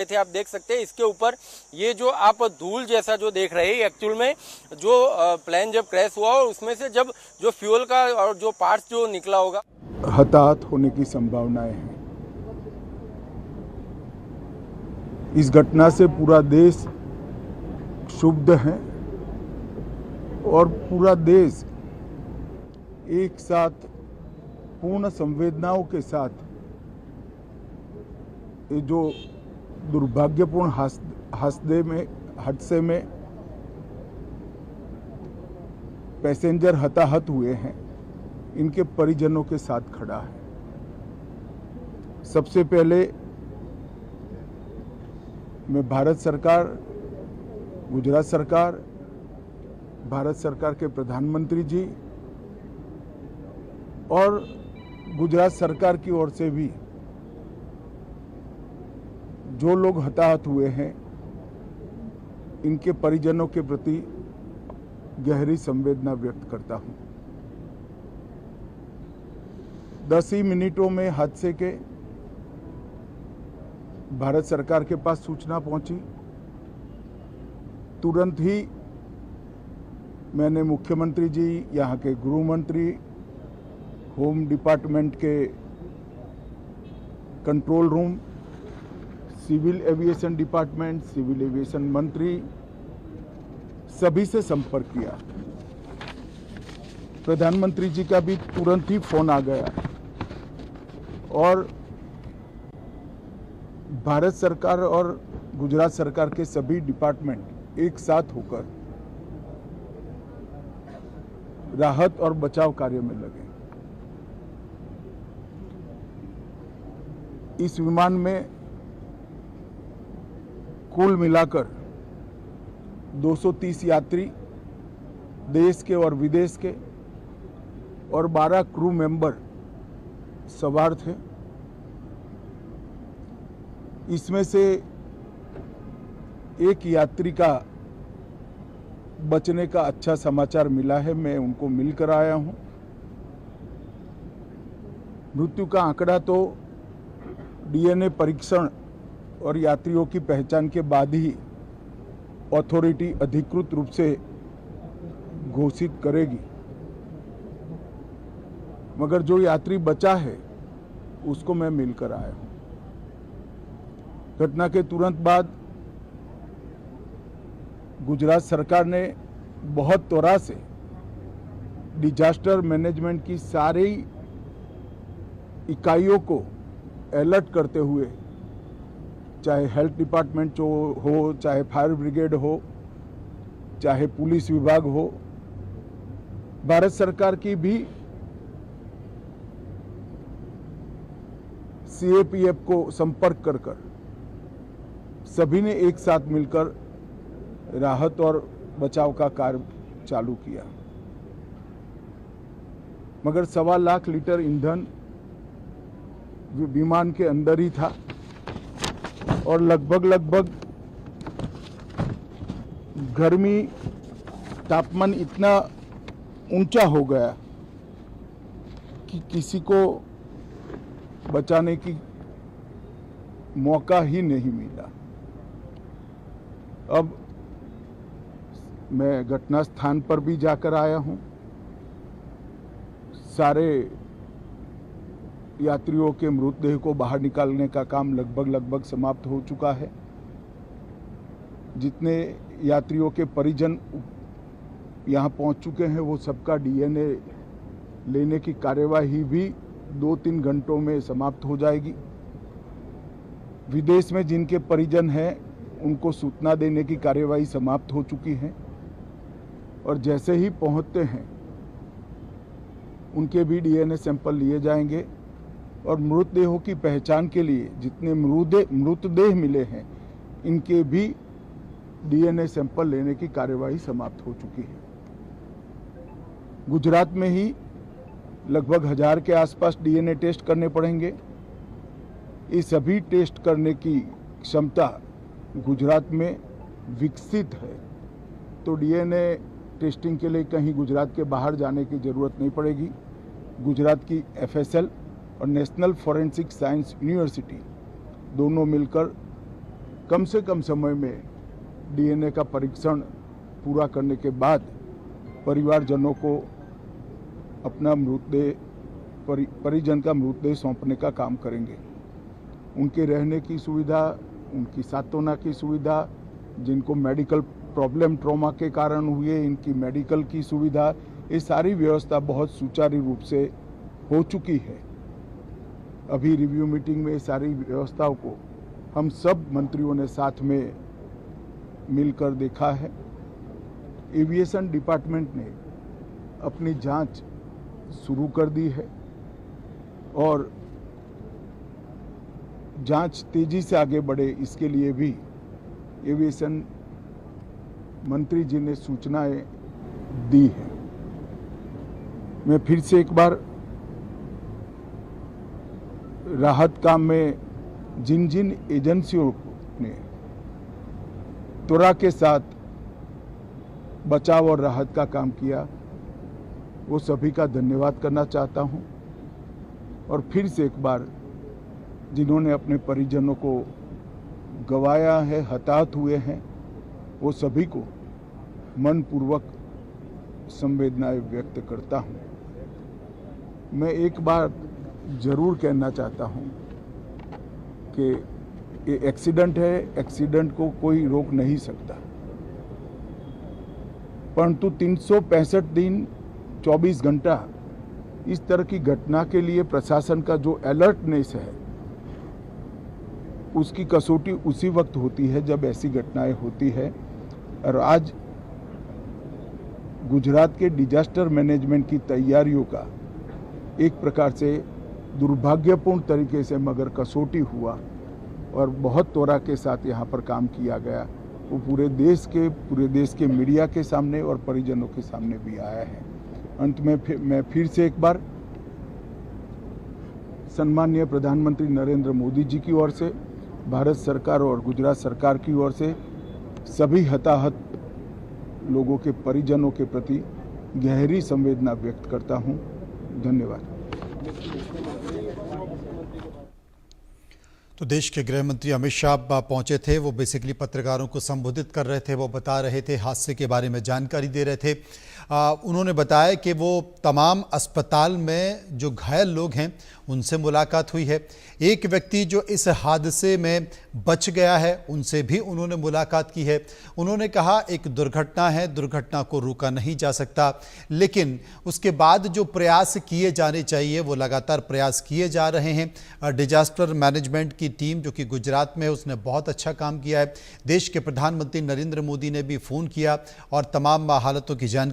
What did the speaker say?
थे। आप देख सकते हैं इसके ऊपर ये जो आप धूल जैसा जो देख रहे हैं, एक्चुअल में जो प्लेन जब क्रैश हुआ और उसमें से जब जो फ्यूल का और जो पार्ट्स जो निकला होगा, हताहत होने की संभावनाएं हैं। इस घटना से पूरा देश क्षुब्ध है और पूरा देश एक साथ पूर्ण संवेदनाओं के साथ ये जो दुर्भाग्यपूर्ण हादसे में पैसेंजर हताहत हुए हैं, इनके परिजनों के साथ खड़ा है। सबसे पहले मैं भारत सरकार, गुजरात सरकार, भारत सरकार के प्रधानमंत्री जी और गुजरात सरकार की ओर से भी जो लोग हताहत हुए हैं, इनके परिजनों के प्रति गहरी संवेदना व्यक्त करता हूं। 10 ही मिनटों में हादसे के भारत सरकार के पास सूचना पहुंची। तुरंत ही मैंने मुख्यमंत्री जी, यहाँ के गृह मंत्री, होम डिपार्टमेंट के control room, civil aviation department, civil aviation मंत्री, सभी से संपर्क किया। प्रधानमंत्री जी का भी तुरंत ही फोन आ गया और भारत सरकार और गुजरात सरकार के सभी डिपार्टमेंट एक साथ होकर राहत और बचाव कार्य में लगे। इस विमान में कुल मिलाकर 230 यात्री देश के और विदेश के और 12 क्रू मेंबर सवार थे। इसमें से एक यात्री का बचने का अच्छा समाचार मिला है, मैं उनको मिलकर आया हूं। मृत्यु का आंकड़ा तो डीएनए परीक्षण और यात्रियों की पहचान के बाद ही अथॉरिटी अधिकृत रूप से घोषित करेगी, मगर जो यात्री बचा है उसको मैं मिलकर आया हूं। घटना के तुरंत बाद गुजरात सरकार ने बहुत त्वरा से डिजास्टर मैनेजमेंट की सारी इकाइयों को अलर्ट करते हुए, चाहे हेल्थ डिपार्टमेंट हो, चाहे फायर ब्रिगेड हो, चाहे पुलिस विभाग हो, भारत सरकार की भी सीएपीएफ को संपर्क कर सभी ने एक साथ मिलकर राहत और बचाव का कार्य चालू किया। मगर 1.25 लाख लीटर ईंधन विमान के अंदर ही था और लगभग गर्मी, तापमान इतना ऊंचा हो गया कि किसी को बचाने की मौका ही नहीं मिला। अब मैं घटना स्थान पर भी जाकर आया हूं। सारे यात्रियों के मृतदेह को बाहर निकालने का काम लगभग समाप्त हो चुका है। जितने यात्रियों के परिजन यहाँ पहुँच चुके हैं, वो सबका डीएनए लेने की कार्यवाही भी 2-3 घंटों में समाप्त हो जाएगी। विदेश में जिनके परिजन हैं, उनको सूचना देने की कार्यवाही समाप्त हो चुकी है और जैसे ही पहुँचते हैं उनके भी डीएनए सैंपल लिए जाएंगे और मृतदेहों की पहचान के लिए जितने मृतदेह मिले हैं, इनके भी डीएनए सैंपल लेने की कार्यवाही समाप्त हो चुकी है। गुजरात में ही लगभग 1000 के आसपास डीएनए टेस्ट करने पड़ेंगे। ये सभी टेस्ट करने की क्षमता गुजरात में विकसित है, तो डीएनए टेस्टिंग के लिए कहीं गुजरात के बाहर जाने की ज़रूरत नहीं पड़ेगी। गुजरात की एफएसएल और नेशनल फॉरेंसिक साइंस यूनिवर्सिटी दोनों मिलकर कम से कम समय में डीएनए का परीक्षण पूरा करने के बाद परिवारजनों को अपना मृतदेह परिजन का मृतदेह सौंपने का काम करेंगे। उनके रहने की सुविधा, उनकी सांत्वना की सुविधा, जिनको मेडिकल प्रॉब्लम ट्रॉमा के कारण हुए, इनकी मेडिकल की सुविधा, ये सारी व्यवस्था बहुत सुचारू रूप से हो चुकी है। अभी रिव्यू मीटिंग में सारी व्यवस्थाओं को हम सब मंत्रियों ने साथ में मिलकर देखा है। एविएशन डिपार्टमेंट ने अपनी जांच शुरू कर दी है और जांच तेजी से आगे बढ़े, इसके लिए भी एविएशन मंत्री जी ने सूचनाएं दी है। मैं फिर से एक बार राहत काम में जिन जिन एजेंसियों ने त्वरा के साथ बचाव और राहत का काम किया, वो सभी का धन्यवाद करना चाहता हूं। और फिर से एक बार जिन्होंने अपने परिजनों को गंवाया है, हताहत हुए हैं, वो सभी को मनपूर्वक संवेदनाएं व्यक्त करता हूं। मैं एक बार जरूर कहना चाहता हूं कि ये एक्सीडेंट है, एक्सीडेंट को कोई रोक नहीं सकता, परंतु 365 दिन 24 घंटा इस तरह की घटना के लिए प्रशासन का जो अलर्टनेस है, उसकी कसौटी उसी वक्त होती है जब ऐसी घटनाएं होती है। और आज गुजरात के डिजास्टर मैनेजमेंट की तैयारियों का एक प्रकार से दुर्भाग्यपूर्ण तरीके से मगर कसौटी हुआ और बहुत त्वरा के साथ यहाँ पर काम किया गया, वो पूरे देश के मीडिया के सामने और परिजनों के सामने भी आया है। अंत में मैं फिर से एक बार सम्माननीय प्रधानमंत्री नरेंद्र मोदी जी की ओर से, भारत सरकार और गुजरात सरकार की ओर से सभी हताहत लोगों के परिजनों के प्रति गहरी संवेदना व्यक्त करता हूं। धन्यवाद। तो देश के गृह मंत्री अमित शाह पहुंचे थे। वो बेसिकली पत्रकारों को संबोधित कर रहे थे, वो बता रहे थे, हादसे के बारे में जानकारी दे रहे थे। उन्होंने बताया कि वो तमाम अस्पताल में जो घायल लोग हैं उनसे मुलाकात हुई है। एक व्यक्ति जो इस हादसे में बच गया है उनसे भी उन्होंने मुलाकात की है। उन्होंने कहा एक दुर्घटना है, दुर्घटना को रोका नहीं जा सकता, लेकिन उसके बाद जो प्रयास किए जाने चाहिए वो लगातार प्रयास किए जा रहे हैं। डिजास्टर मैनेजमेंट की टीम जो कि गुजरात में है उसने बहुत अच्छा काम किया है। देश के प्रधानमंत्री नरेंद्र मोदी ने भी फ़ोन किया और तमाम हालतों की जानकारी